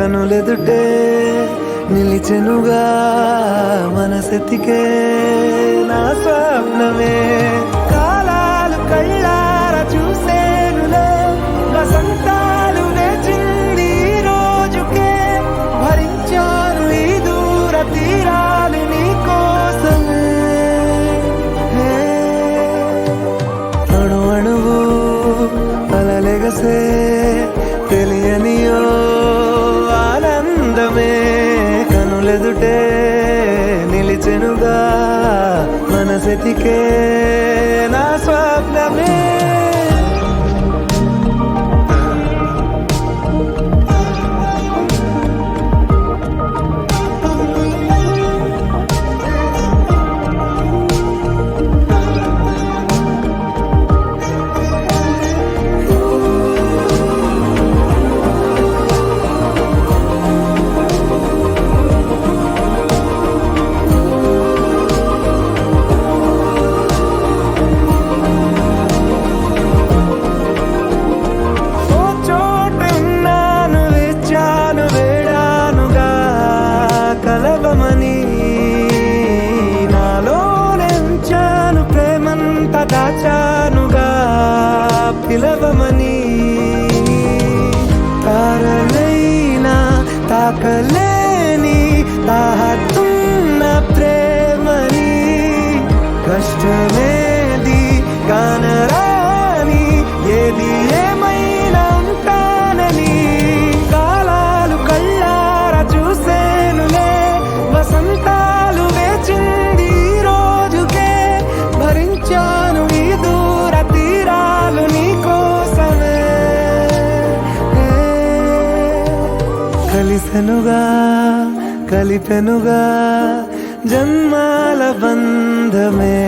కనులెదుటే నిలిచెనుగా మనసెతికే నా స్వప్నమే కాలాలు కళ్ళార చూసేనులే వసంతాలు వేచింది ఈ రోజుకే భరించాను ఈ దూర తీరాలు నీ కోసమే అణు అణువు అలలెగసే తెలియనియో ఆనందమే కనులెదుటే నిలిచెనుగా మనసెతికే నా స్వప్నమే కలవమని నాలోనెంచాను ప్రేమంత దాచానుగా పిలవమని తారలైనా తాకలేని తాహతున్న ప్రేమని కష్టమేది కానరాని ఏది ఏమైనా ఉంటానని కాలాలు కళ్ళార చూసేనులే వసంతాలు వేచింది ఈ రోజుకే భరించాను ఈ దూర తీరాలు నీ కోసమే కలిసెనుగా కలిపెనుగా జన్మాల బంధమే